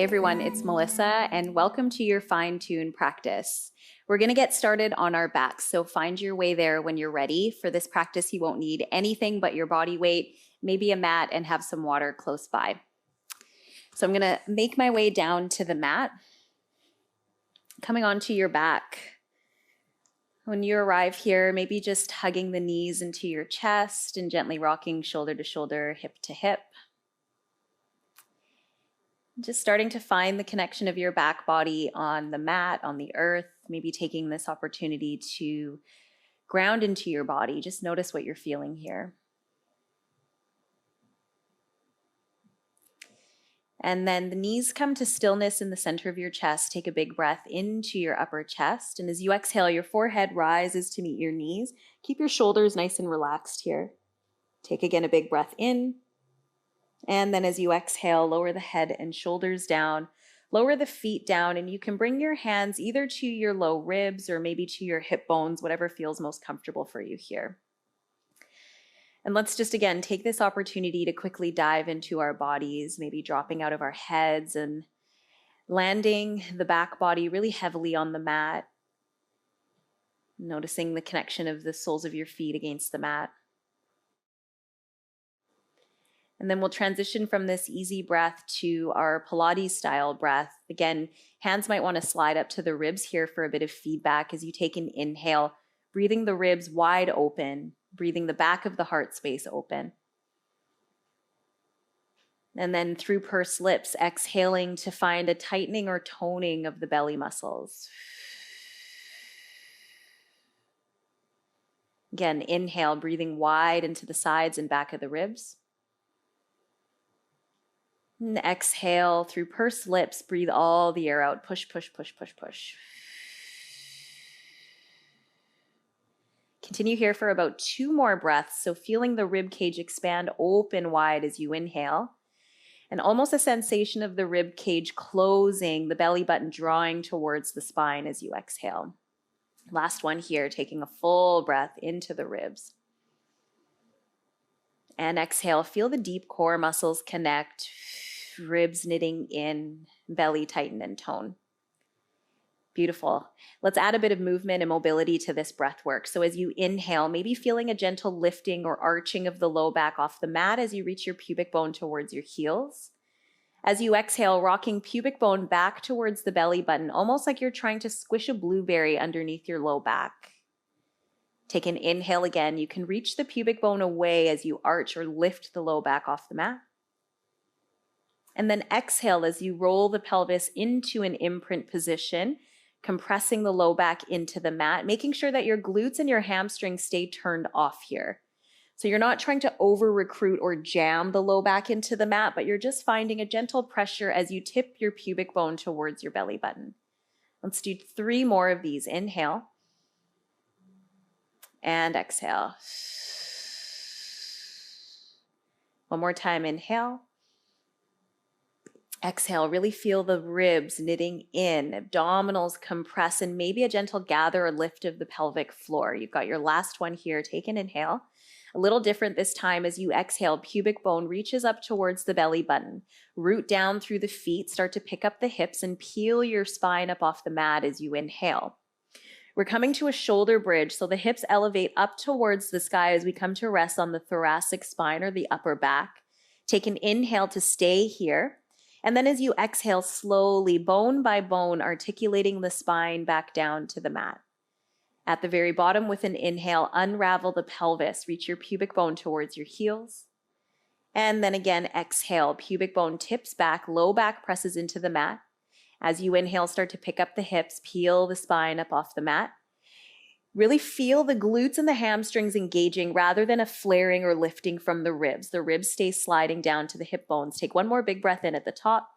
everyone, it's Melissa and welcome to your Fine Tune practice. We're going to get started on our backs, so find your way there when you're ready. For this practice, you won't need anything but your body weight, maybe a mat, and have some water close by. So I'm going to make my way down to the mat, coming onto your back. When you arrive here, maybe just hugging the knees into your chest and gently rocking shoulder to shoulder, hip to hip. Just starting to find the connection of your back body on the mat, on the earth, maybe taking this opportunity to ground into your body. Just notice what you're feeling here. And then the knees come to stillness in the center of your chest. Take a big breath into your upper chest. And as you exhale, your forehead rises to meet your knees. Keep your shoulders nice and relaxed here. Take again a big breath in. And then as you exhale, lower the head and shoulders down, lower the feet down, and you can bring your hands either to your low ribs or maybe to your hip bones, whatever feels most comfortable for you here. And let's just again take this opportunity to quickly dive into our bodies, maybe dropping out of our heads and landing the back body really heavily on the mat, noticing the connection of the soles of your feet against the mat. And then we'll transition from this easy breath to our Pilates style breath. Again, hands might want to slide up to the ribs here for a bit of feedback as you take an inhale, breathing the ribs wide open, breathing the back of the heart space open. And then through pursed lips, exhaling to find a tightening or toning of the belly muscles. Again, inhale, breathing wide into the sides and back of the ribs. And exhale through pursed lips, breathe all the air out. Push, push, push, push, push. Continue here for about 2 more breaths. So feeling the rib cage expand open wide as you inhale. And almost a sensation of the rib cage closing, the belly button drawing towards the spine as you exhale. Last one here, taking a full breath into the ribs. And exhale, feel the deep core muscles connect, ribs knitting in, belly tighten and tone. Beautiful. Let's add a bit of movement and mobility to this breath work. So as you inhale, maybe feeling a gentle lifting or arching of the low back off the mat as you reach your pubic bone towards your heels. As you exhale, rocking pubic bone back towards the belly button, almost like you're trying to squish a blueberry underneath your low back. Take an inhale again. You can reach the pubic bone away as you arch or lift the low back off the mat. And then exhale as you roll the pelvis into an imprint position, compressing the low back into the mat, making sure that your glutes and your hamstrings stay turned off here. So you're not trying to over-recruit or jam the low back into the mat, but you're just finding a gentle pressure as you tip your pubic bone towards your belly button. Let's do 3 more of these. Inhale. And exhale. One more time, inhale. Exhale, really feel the ribs knitting in, abdominals compress, and maybe a gentle gather or lift of the pelvic floor. You've got your last one here. Take an inhale. A little different this time as you exhale, pubic bone reaches up towards the belly button. Root down through the feet, start to pick up the hips and peel your spine up off the mat as you inhale. We're coming to a shoulder bridge, so the hips elevate up towards the sky as we come to rest on the thoracic spine or the upper back. Take an inhale to stay here. And then as you exhale, slowly, bone by bone, articulating the spine back down to the mat. At the very bottom with an inhale, unravel the pelvis. Reach your pubic bone towards your heels. And then again, exhale, pubic bone tips back, low back presses into the mat. As you inhale, start to pick up the hips, peel the spine up off the mat. Really feel the glutes and the hamstrings engaging rather than a flaring or lifting from the ribs. The ribs stay sliding down to the hip bones. Take one more big breath in at the top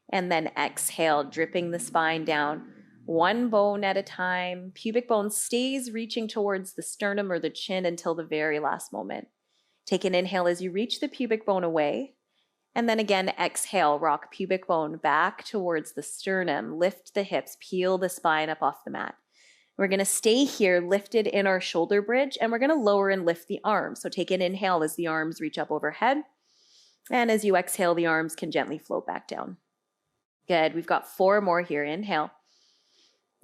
and then exhale, dripping the spine down. One bone at a time. Pubic bone stays reaching towards the sternum or the chin until the very last moment. Take an inhale as you reach the pubic bone away. And then again, exhale, rock pubic bone back towards the sternum, lift the hips, peel the spine up off the mat. We're going to stay here lifted in our shoulder bridge, and we're going to lower and lift the arms. So take an inhale as the arms reach up overhead. And as you exhale, the arms can gently float back down. Good. We've got 4 more here. Inhale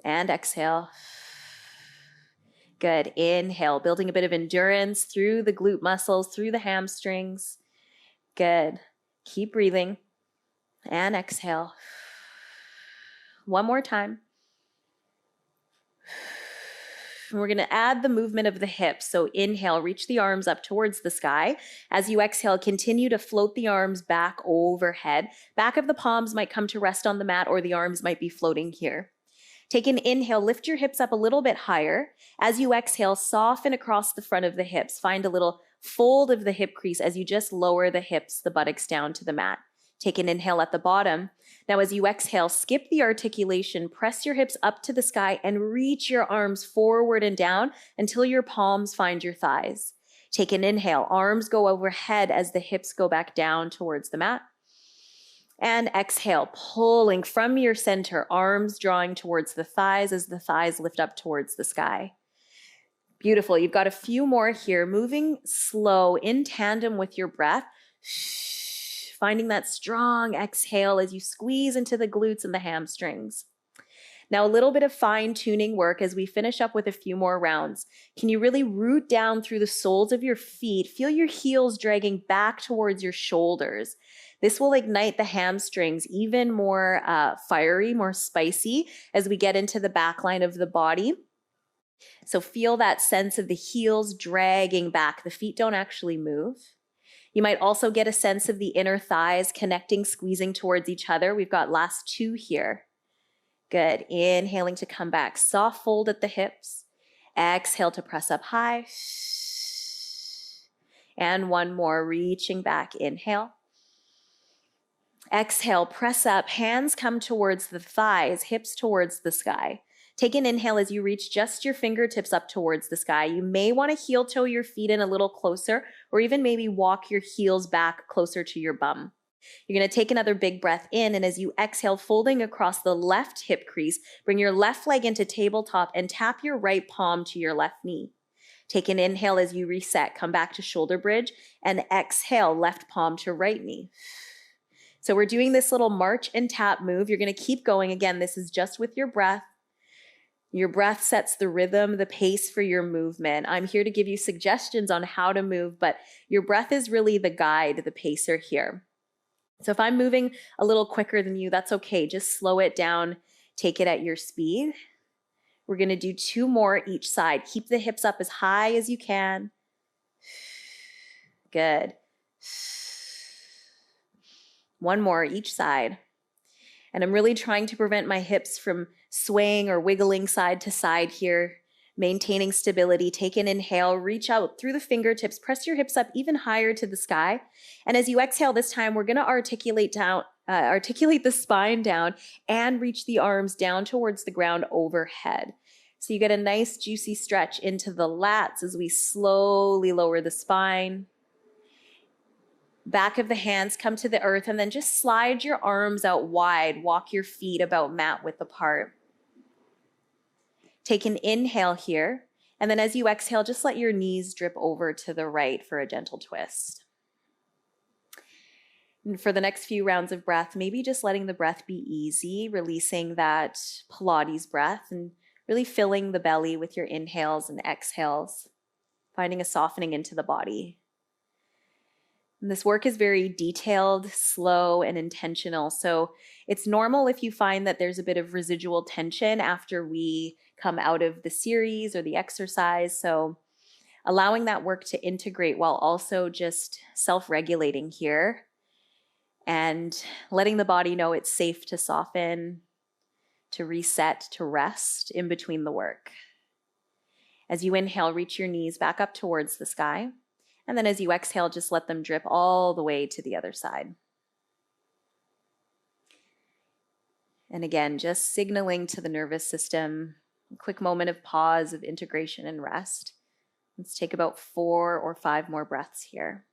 and exhale. Good. Inhale, building a bit of endurance through the glute muscles, through the hamstrings. Good. Keep breathing and exhale. One more time. We're going to add the movement of the hips. So inhale, reach the arms up towards the sky. As you exhale, continue to float the arms back overhead. Back of the palms might come to rest on the mat, or the arms might be floating here. Take an inhale, lift your hips up a little bit higher. As you exhale, soften across the front of the hips. Find a little fold of the hip crease as you just lower the hips, the buttocks down to the mat. Take an inhale at the bottom. Now, as you exhale, skip the articulation, press your hips up to the sky and reach your arms forward and down until your palms find your thighs. Take an inhale, arms go overhead as the hips go back down towards the mat. And exhale, pulling from your center, arms drawing towards the thighs as the thighs lift up towards the sky. Beautiful. You've got a few more here, moving slow in tandem with your breath. Finding that strong exhale as you squeeze into the glutes and the hamstrings. Now, a little bit of fine-tuning work as we finish up with a few more rounds. Can you really root down through the soles of your feet? Feel your heels dragging back towards your shoulders. This will ignite the hamstrings even more fiery, more spicy as we get into the back line of the body. So feel that sense of the heels dragging back. The feet don't actually move. You might also get a sense of the inner thighs connecting, squeezing towards each other. We've got last 2 here. Good. Inhaling to come back. Soft fold at the hips. Exhale to press up high. And one more, reaching back. Inhale. Exhale, press up. Hands come towards the thighs, hips towards the sky. Take an inhale as you reach just your fingertips up towards the sky. You may want to heel toe your feet in a little closer, or even maybe walk your heels back closer to your bum. You're going to take another big breath in, and as you exhale, folding across the left hip crease, bring your left leg into tabletop and tap your right palm to your left knee. Take an inhale as you reset, come back to shoulder bridge, and exhale, left palm to right knee. So we're doing this little march and tap move. You're going to keep going. Again, this is just with your breath. Your breath sets the rhythm, the pace for your movement. I'm here to give you suggestions on how to move, but your breath is really the guide, the pacer here. So if I'm moving a little quicker than you, that's okay. Just slow it down. Take it at your speed. We're going to do 2 more each side. Keep the hips up as high as you can. Good. 1 more each side. And I'm really trying to prevent my hips from swaying or wiggling side to side here, maintaining stability. Take an inhale, reach out through the fingertips, press your hips up even higher to the sky. And as you exhale this time, we're going to articulate the spine down and reach the arms down towards the ground overhead. So you get a nice juicy stretch into the lats as we slowly lower the spine. Back of the hands come to the earth, and then just slide your arms out wide. Walk your feet about mat width apart. Take an inhale here, and then as you exhale, just let your knees drip over to the right for a gentle twist. And for the next few rounds of breath, maybe just letting the breath be easy, releasing that Pilates breath and really filling the belly with your inhales and exhales, finding a softening into the body. And this work is very detailed, slow, and intentional. So it's normal if you find that there's a bit of residual tension after we come out of the series or the exercise. So allowing that work to integrate while also just self-regulating here and letting the body know it's safe to soften, to reset, to rest in between the work. As you inhale, reach your knees back up towards the sky. And then as you exhale, just let them drip all the way to the other side. And again, just signaling to the nervous system, a quick moment of pause, of integration and rest. Let's take about 4 or 5 more breaths here.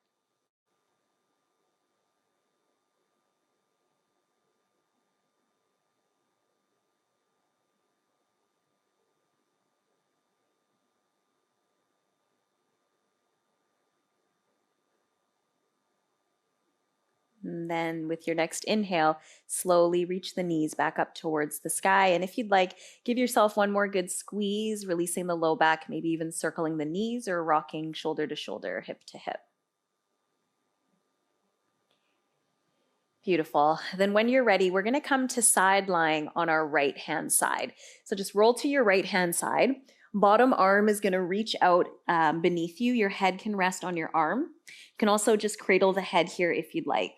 And then with your next inhale, slowly reach the knees back up towards the sky. And if you'd like, give yourself one more good squeeze, releasing the low back, maybe even circling the knees or rocking shoulder to shoulder, hip to hip. Beautiful. Then when you're ready, we're going to come to side lying on our right hand side. So just roll to your right hand side. Bottom arm is going to reach out beneath you. Your head can rest on your arm. You can also just cradle the head here if you'd like.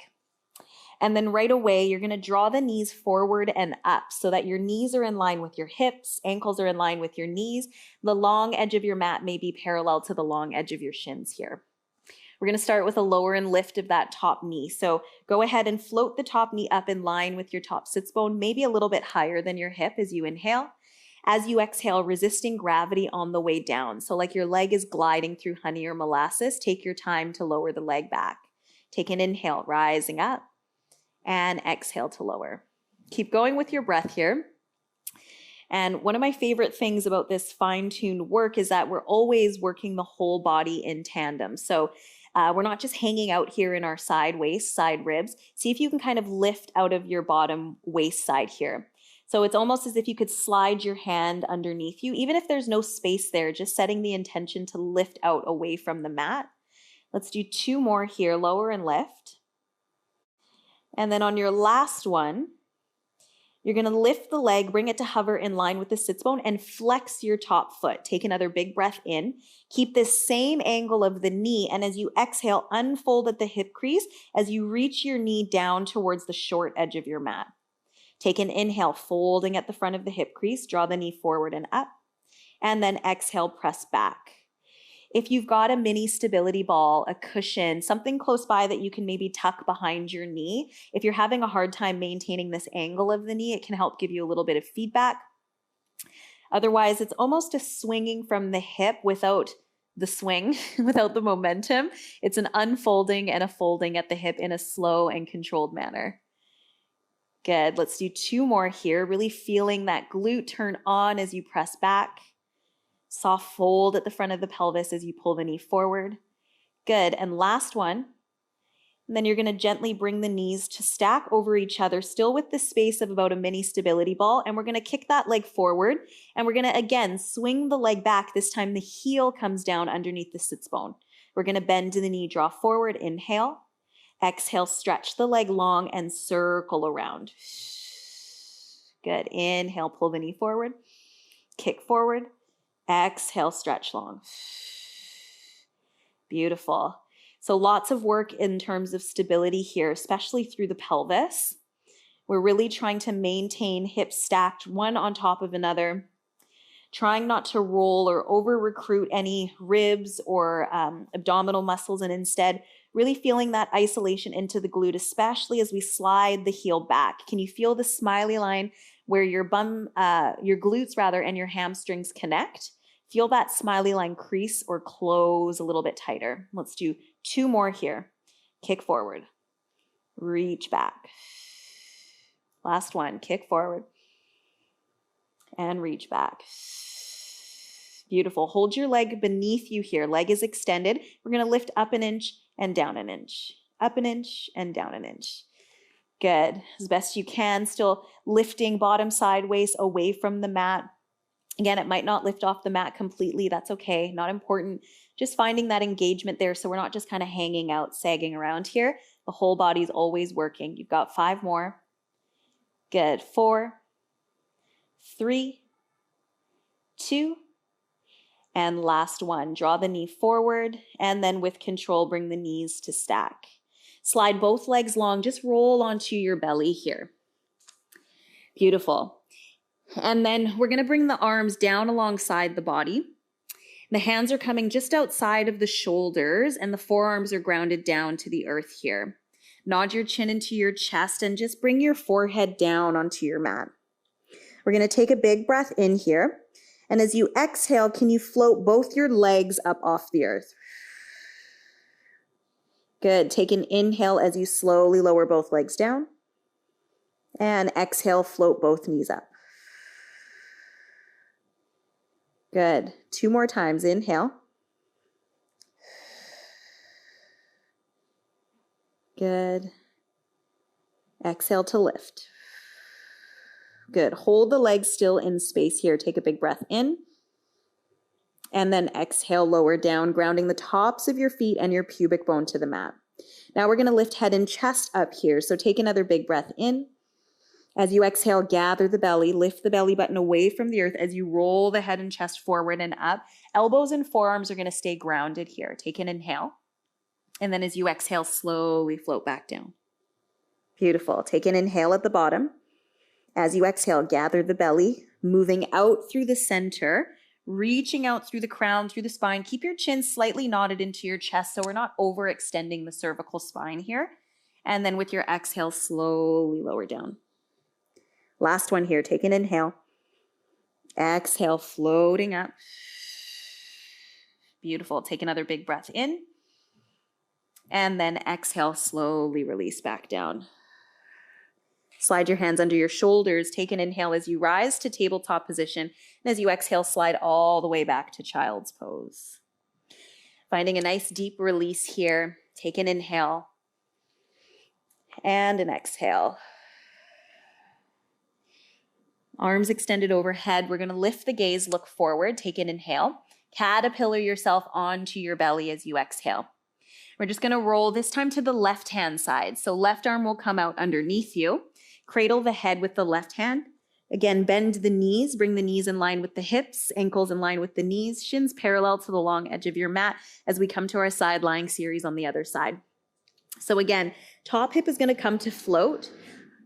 And then right away, you're going to draw the knees forward and up so that your knees are in line with your hips, ankles are in line with your knees. The long edge of your mat may be parallel to the long edge of your shins here. We're going to start with a lower and lift of that top knee. So go ahead and float the top knee up in line with your top sits bone, maybe a little bit higher than your hip as you inhale. As you exhale, resisting gravity on the way down. So like your leg is gliding through honey or molasses, take your time to lower the leg back. Take an inhale, rising up, and exhale to lower. Keep going with your breath here. And one of my favorite things about this fine-tuned work is that we're always working the whole body in tandem. So we're not just hanging out here in our side waist, side ribs. See if you can kind of lift out of your bottom waist side here. So it's almost as if you could slide your hand underneath you, even if there's no space there, just setting the intention to lift out away from the mat. Let's do 2 more here, lower and lift. And then on your last one, you're going to lift the leg, bring it to hover in line with the sits bone, and flex your top foot. Take another big breath in. Keep this same angle of the knee, and as you exhale, unfold at the hip crease as you reach your knee down towards the short edge of your mat. Take an inhale, folding at the front of the hip crease, draw the knee forward and up, and then exhale, press back. If you've got a mini stability ball, a cushion, something close by that you can maybe tuck behind your knee, if you're having a hard time maintaining this angle of the knee, it can help give you a little bit of feedback. Otherwise, it's almost a swinging from the hip without the swing, without the momentum. It's an unfolding and a folding at the hip in a slow and controlled manner. Good. Let's do 2 more here. Really feeling that glute turn on as you press back. Soft fold at the front of the pelvis as you pull the knee forward. Good. And last one. And then you're going to gently bring the knees to stack over each other, still with the space of about a mini stability ball. And we're going to kick that leg forward. And we're going to, again, swing the leg back. This time the heel comes down underneath the sits bone. We're going to bend the knee, draw forward, inhale. Exhale, stretch the leg long and circle around. Good. Inhale, pull the knee forward. Kick forward. Exhale, stretch long. Beautiful. So lots of work in terms of stability here, especially through the pelvis. We're really trying to maintain hips stacked one on top of another, trying not to roll or over-recruit any ribs or abdominal muscles, and instead really feeling that isolation into the glute, especially as we slide the heel back. Can you feel the smiley line where your glutes and your hamstrings connect? Feel that smiley line crease or close a little bit tighter. Let's do 2 more here. Kick forward, reach back. Last one, kick forward and reach back. Beautiful. Hold your leg beneath you here. Leg is extended. We're going to lift up an inch and down an inch, up an inch and down an inch. Good. As best you can, still lifting bottom sideways away from the mat. Again, it might not lift off the mat completely. That's okay. Not important. Just finding that engagement there so we're not just kind of hanging out, sagging around here. The whole body's always working. You've got 5 more. Good. 4, 3, 2, and last one. Draw the knee forward, and then with control, bring the knees to stack. Slide both legs long. Just roll onto your belly here. Beautiful. And then we're going to bring the arms down alongside the body. The hands are coming just outside of the shoulders, and the forearms are grounded down to the earth here. Nod your chin into your chest and just bring your forehead down onto your mat. We're going to take a big breath in here. And as you exhale, can you float both your legs up off the earth? Good. Take an inhale as you slowly lower both legs down. And exhale, float both knees up. Good. 2 more times. Inhale. Good. Exhale to lift. Good. Hold the legs still in space here. Take a big breath in. And then exhale, lower down, grounding the tops of your feet and your pubic bone to the mat. Now we're going to lift head and chest up here. So take another big breath in. As you exhale, gather the belly, lift the belly button away from the earth as you roll the head and chest forward and up. Elbows and forearms are going to stay grounded here. Take an inhale. And then as you exhale, slowly float back down. Beautiful. Take an inhale at the bottom. As you exhale, gather the belly, moving out through the center, reaching out through the crown, through the spine. Keep your chin slightly knotted into your chest so we're not overextending the cervical spine here. And then with your exhale, slowly lower down. Last one here. Take an inhale. Exhale, floating up. Beautiful. Take another big breath in. And then exhale, slowly release back down. Slide your hands under your shoulders. Take an inhale as you rise to tabletop position. And as you exhale, slide all the way back to child's pose. Finding a nice deep release here. Take an inhale and an exhale. Arms extended overhead. We're going to lift the gaze, look forward. Take an inhale. Caterpillar yourself onto your belly as you exhale. We're just going to roll this time to the left-hand side. So left arm will come out underneath you. Cradle the head with the left hand. Again, bend the knees. Bring the knees in line with the hips, ankles in line with the knees, shins parallel to the long edge of your mat as we come to our side lying series on the other side. So again, top hip is going to come to float.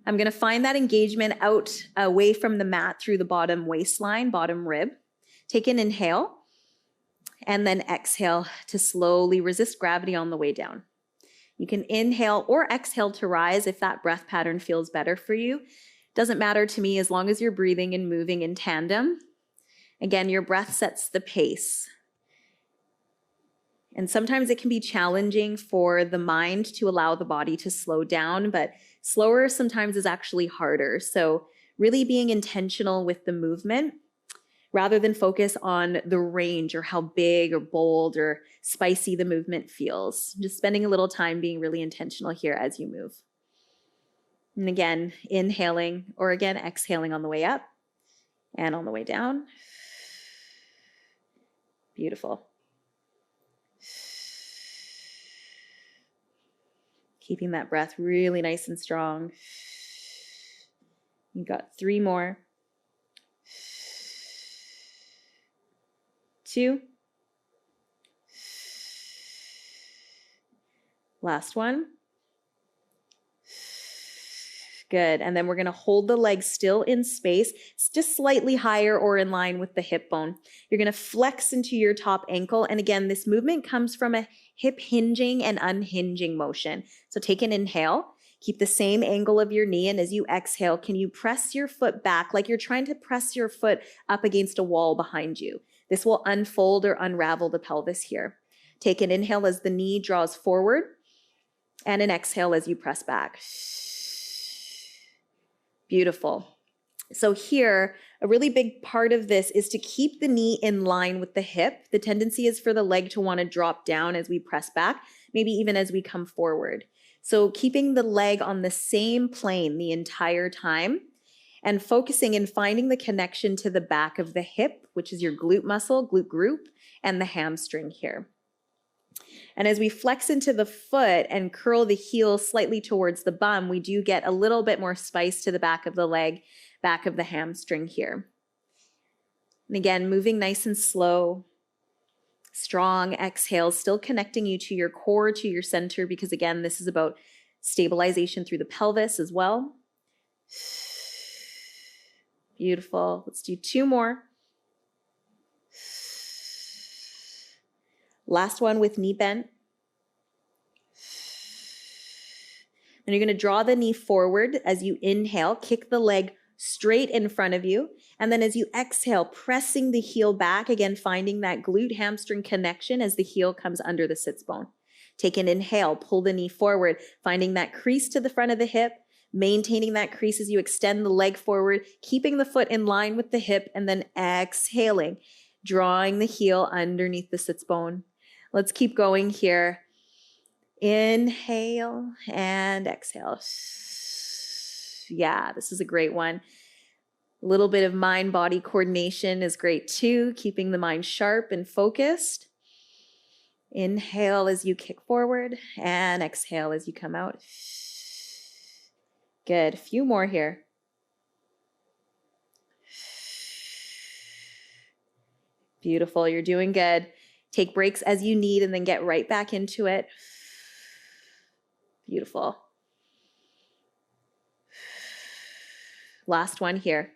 I'm going to find that engagement out away from the mat through the bottom waistline, bottom rib. Take an inhale. And then exhale to slowly resist gravity on the way down. You can inhale or exhale to rise if that breath pattern feels better for you. Doesn't matter to me as long as you're breathing and moving in tandem. Again, your breath sets the pace. And sometimes it can be challenging for the mind to allow the body to slow down, but slower sometimes is actually harder. So really being intentional with the movement, rather than focus on the range or how big or bold or spicy the movement feels. Just spending a little time being really intentional here as you move. And again, inhaling or again, exhaling on the way up and on the way down. Beautiful. Keeping that breath really nice and strong. You got 3 more. 2. Last one. Good. And then we're going to hold the legs still in space, just slightly higher or in line with the hip bone. You're going to flex into your top ankle. And again, this movement comes from a hip hinging and unhinging motion. So take an inhale. Keep the same angle of your knee. And as you exhale, can you press your foot back like you're trying to press your foot up against a wall behind you? This will unfold or unravel the pelvis here. Take an inhale as the knee draws forward and an exhale as you press back. Beautiful. So here, a really big part of this is to keep the knee in line with the hip. The tendency is for the leg to want to drop down as we press back, maybe even as we come forward. So keeping the leg on the same plane the entire time and focusing and finding the connection to the back of the hip, which is your glute muscle, glute group, and the hamstring here. And as we flex into the foot and curl the heel slightly towards the bum, we do get a little bit more spice to the back of the leg, back of the hamstring here. And again, moving nice and slow, strong exhales, still connecting you to your core, to your center, because again, this is about stabilization through the pelvis as well. Beautiful. Let's do 2 more. Last one with knee bent. And you're going to draw the knee forward as you inhale, kick the leg straight in front of you. And then as you exhale, pressing the heel back, again, finding that glute hamstring connection as the heel comes under the sits bone. Take an inhale, pull the knee forward, finding that crease to the front of the hip, maintaining that crease as you extend the leg forward, keeping the foot in line with the hip, and then exhaling, drawing the heel underneath the sits bone. Let's keep going here. Inhale and exhale. Yeah, this is a great one. A little bit of mind-body coordination is great too, keeping the mind sharp and focused. Inhale as you kick forward and exhale as you come out. Good. A few more here. Beautiful. You're doing good. Take breaks as you need and then get right back into it. Beautiful. Last one here.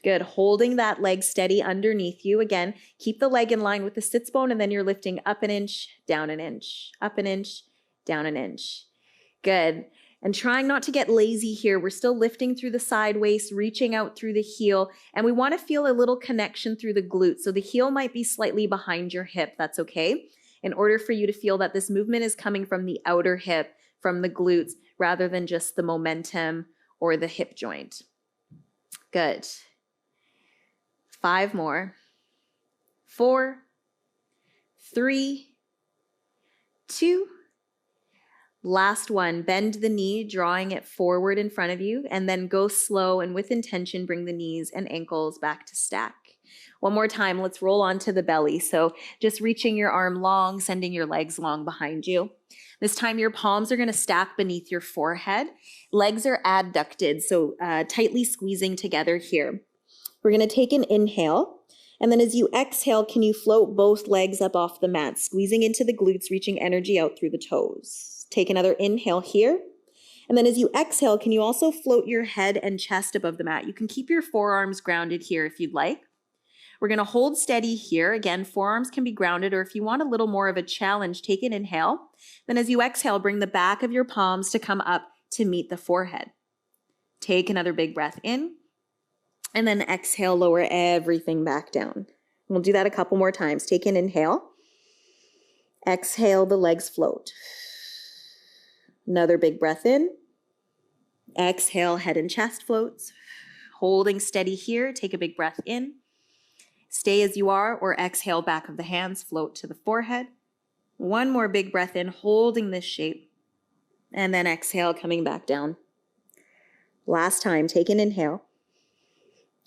Good. Holding that leg steady underneath you. Again, keep the leg in line with the sits bone, and then you're lifting up an inch, down an inch, up an inch, down an inch. Good. And trying not to get lazy here. We're still lifting through the side waist, reaching out through the heel, and we want to feel a little connection through the glute. So the heel might be slightly behind your hip. That's okay. In order for you to feel that this movement is coming from the outer hip, from the glutes, rather than just the momentum or the hip joint. Good. 5 more. 4, 3, 2. Last one. Bend the knee, drawing it forward in front of you, and then go slow and with intention, bring the knees and ankles back to stack. One more time. Let's roll onto the belly. So just reaching your arm long, sending your legs long behind you. This time your palms are going to stack beneath your forehead. Legs are adducted, so tightly squeezing together here. We're going to take an inhale, and then as you exhale, can you float both legs up off the mat, squeezing into the glutes, reaching energy out through the toes. Take another inhale here, and then as you exhale, can you also float your head and chest above the mat? You can keep your forearms grounded here if you'd like. We're going to hold steady here. Again, forearms can be grounded, or if you want a little more of a challenge, take an inhale. Then as you exhale, bring the back of your palms to come up to meet the forehead. Take another big breath in. And then exhale, lower everything back down. We'll do that a couple more times. Take an inhale. Exhale, the legs float. Another big breath in. Exhale, head and chest floats. Holding steady here, take a big breath in. Stay as you are, or exhale, back of the hands, float to the forehead. One more big breath in, holding this shape. And then exhale, coming back down. Last time, take an inhale.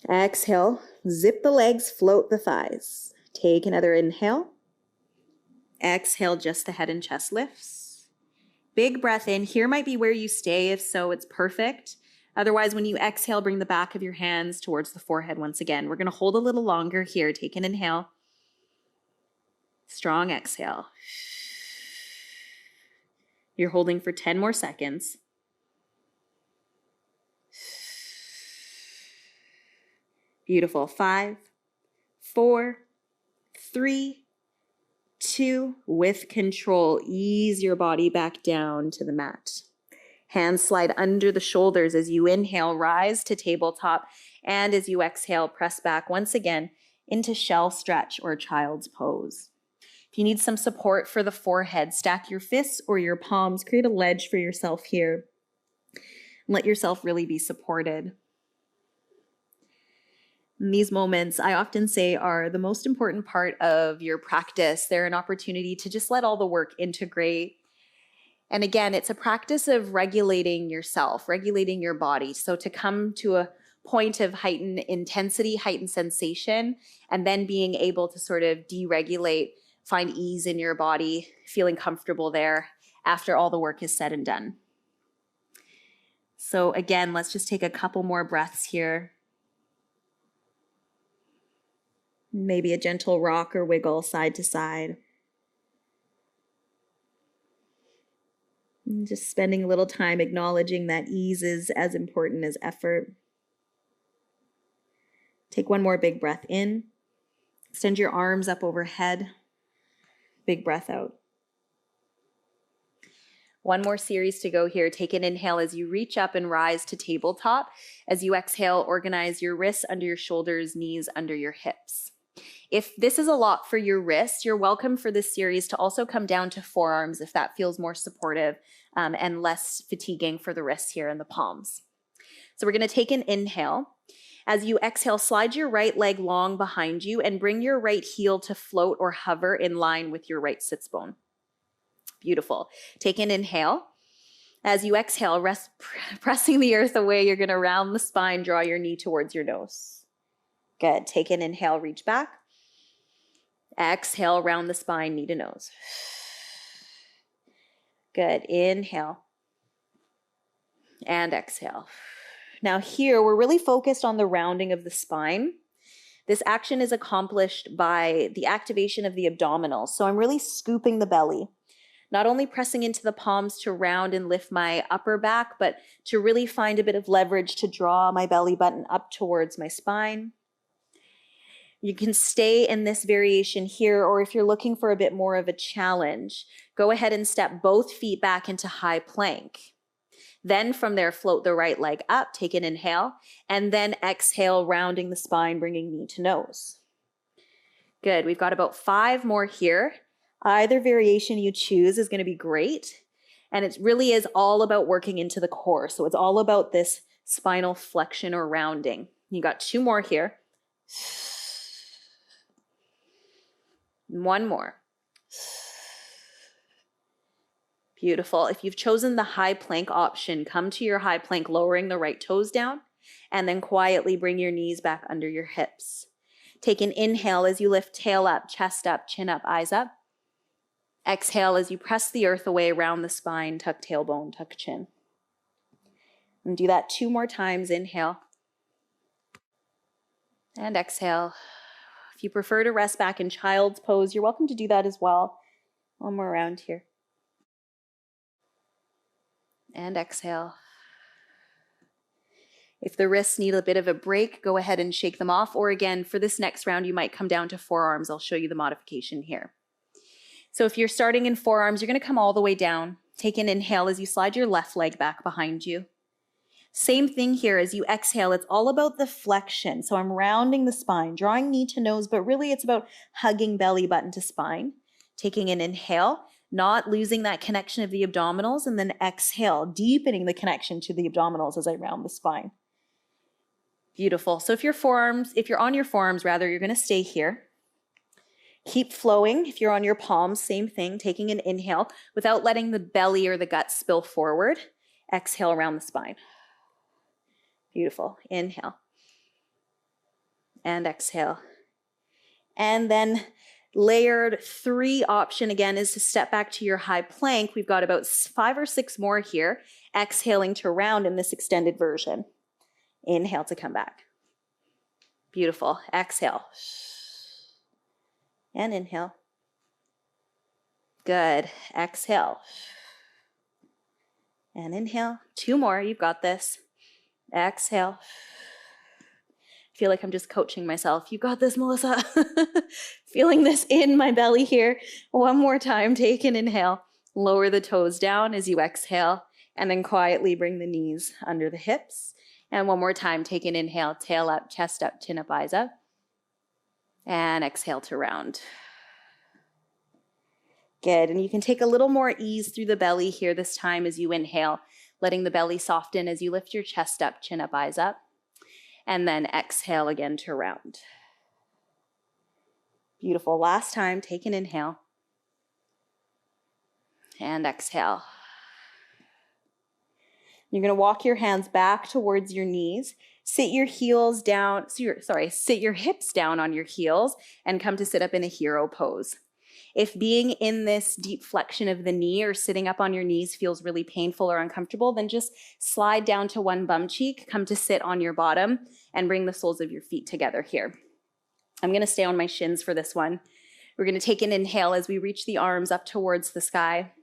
Exhale, zip the legs, float the thighs. Take another inhale. Exhale, just the head and chest lifts. Big breath in. Here might be where you stay. If so, it's perfect. Otherwise, when you exhale, bring the back of your hands towards the forehead once again. We're going to hold a little longer here. Take an inhale. Strong exhale. You're holding for 10 more seconds. Beautiful. 5, 4, 3, 2. With control, ease your body back down to the mat. Hands slide under the shoulders as you inhale, rise to tabletop. And as you exhale, press back once again into shell stretch or child's pose. If you need some support for the forehead, stack your fists or your palms. Create a ledge for yourself here. Let yourself really be supported. And these moments, I often say, are the most important part of your practice. They're an opportunity to just let all the work integrate. And again, it's a practice of regulating yourself, regulating your body. So to come to a point of heightened intensity, heightened sensation, and then being able to sort of deregulate, find ease in your body, feeling comfortable there after all the work is said and done. So again, let's just take a couple more breaths here. Maybe a gentle rock or wiggle side to side. And just spending a little time acknowledging that ease is as important as effort. Take one more big breath in. Extend your arms up overhead. Big breath out. One more series to go here. Take an inhale as you reach up and rise to tabletop. As you exhale, organize your wrists under your shoulders, knees under your hips. If this is a lot for your wrists, you're welcome for this series to also come down to forearms if that feels more supportive and less fatiguing for the wrists here and the palms. So we're going to take an inhale. As you exhale, slide your right leg long behind you and bring your right heel to float or hover in line with your right sits bone. Beautiful. Take an inhale. As you exhale, pressing the earth away, you're going to round the spine, draw your knee towards your nose. Good. Take an inhale, reach back. Exhale, round the spine, knee to nose. Good. Inhale and exhale. Now here, we're really focused on the rounding of the spine. This action is accomplished by the activation of the abdominals. So I'm really scooping the belly, not only pressing into the palms to round and lift my upper back, but to really find a bit of leverage to draw my belly button up towards my spine. You can stay in this variation here, or if you're looking for a bit more of a challenge, go ahead and step both feet back into high plank. Then from there, float the right leg up, take an inhale, and then exhale, rounding the spine, bringing knee to nose. Good. We've got about 5 more here. Either variation you choose is going to be great. And it really is all about working into the core. So it's all about this spinal flexion or rounding. You got 2 more here. 1 more. Beautiful. If you've chosen the high plank option, come to your high plank, lowering the right toes down, and then quietly bring your knees back under your hips. Take an inhale as you lift tail up, chest up, chin up, eyes up. Exhale as you press the earth away around the spine, tuck tailbone, tuck chin. And do that 2 more times. Inhale and exhale. If you prefer to rest back in child's pose, you're welcome to do that as well. 1 more round here. And exhale. If the wrists need a bit of a break, go ahead and shake them off. Or again, for this next round, you might come down to forearms. I'll show you the modification here. So if you're starting in forearms, you're going to come all the way down. Take an inhale as you slide your left leg back behind you. Same thing here as you exhale. It's all about the flexion. So I'm rounding the spine, drawing knee to nose, but really it's about hugging belly button to spine. Taking an inhale, not losing that connection of the abdominals, and then exhale, deepening the connection to the abdominals as I round the spine. Beautiful. So if you're on your forearms, you're going to stay here. Keep flowing. If you're on your palms, same thing, taking an inhale without letting the belly or the gut spill forward. Exhale around the spine. Beautiful. Inhale and exhale. And then layered 3 option again is to step back to your high plank. We've got about 5 or 6 more here. Exhaling to round in this extended version. Inhale to come back. Beautiful. Exhale. And inhale. Good. Exhale. And inhale. 2 more. You've got this. Exhale. I feel like I'm just coaching myself. You got this, Melissa. Feeling this in my belly here. 1 more time. Take an inhale. Lower the toes down as you exhale. And then quietly bring the knees under the hips. And 1 more time. Take an inhale. Tail up, chest up, chin up, eyes up. And exhale to round. Good. And you can take a little more ease through the belly here this time as you inhale, letting the belly soften as you lift your chest up, chin up, eyes up. And then exhale again to round. Beautiful. Last time, take an inhale. And exhale. You're going to walk your hands back towards your knees. Sit your hips down on your heels and come to sit up in a hero pose. If being in this deep flexion of the knee or sitting up on your knees feels really painful or uncomfortable, then just slide down to one bum cheek, come to sit on your bottom, and bring the soles of your feet together here. I'm going to stay on my shins for this one. We're going to take an inhale as we reach the arms up towards the sky.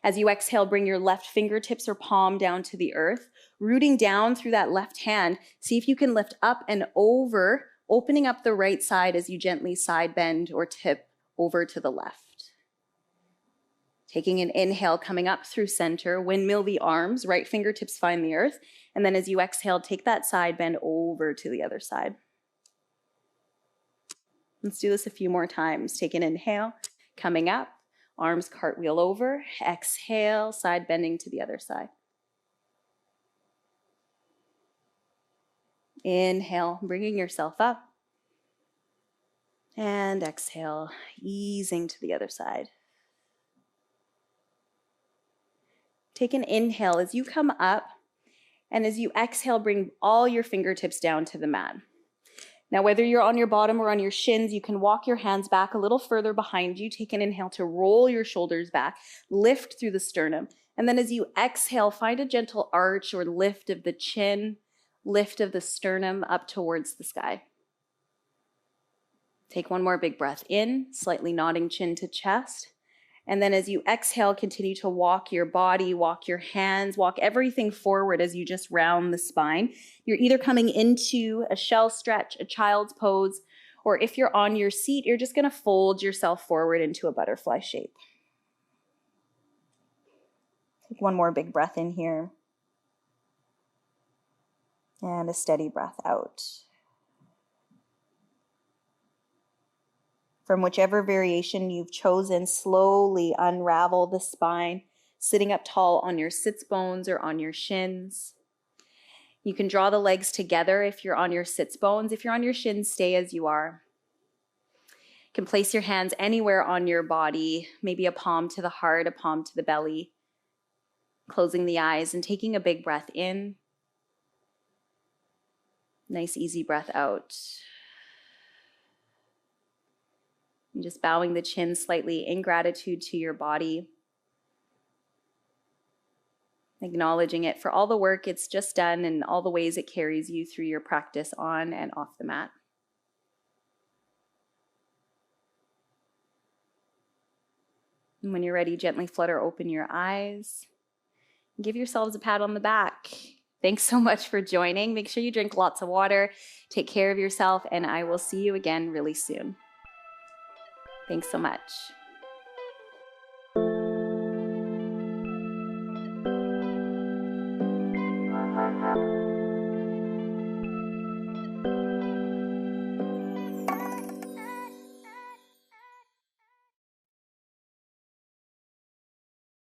As you exhale, bring your left fingertips or palm down to the earth, rooting down through that left hand. See if you can lift up and over, opening up the right side as you gently side bend or tip over to the left. Taking an inhale, coming up through center, windmill the arms, right fingertips find the earth, and then as you exhale, take that side bend over to the other side. Let's do this a few more times. Take an inhale, coming up, arms cartwheel over, exhale, side bending to the other side. Inhale, bringing yourself up. And exhale, easing to the other side. Take an inhale as you come up, and as you exhale, bring all your fingertips down to the mat. Now, whether you're on your bottom or on your shins, you can walk your hands back a little further behind you. Take an inhale to roll your shoulders back, lift through the sternum. And then as you exhale, find a gentle arch or lift of the chin, lift of the sternum up towards the sky. Take one more big breath in, slightly nodding chin to chest. And then as you exhale, continue to walk your body, walk your hands, walk everything forward as you just round the spine. You're either coming into a shell stretch, a child's pose, or if you're on your seat, you're just going to fold yourself forward into a butterfly shape. Take one more big breath in here. And a steady breath out. From whichever variation you've chosen, slowly unravel the spine, sitting up tall on your sits bones or on your shins. You can draw the legs together if you're on your sits bones. If you're on your shins, stay as you are. You can place your hands anywhere on your body, maybe a palm to the heart, a palm to the belly. Closing the eyes and taking a big breath in. Nice, easy breath out. And just bowing the chin slightly in gratitude to your body. Acknowledging it for all the work it's just done and all the ways it carries you through your practice on and off the mat. And when you're ready, gently flutter open your eyes. Give yourselves a pat on the back. Thanks so much for joining. Make sure you drink lots of water. Take care of yourself, and I will see you again really soon. Thanks so much.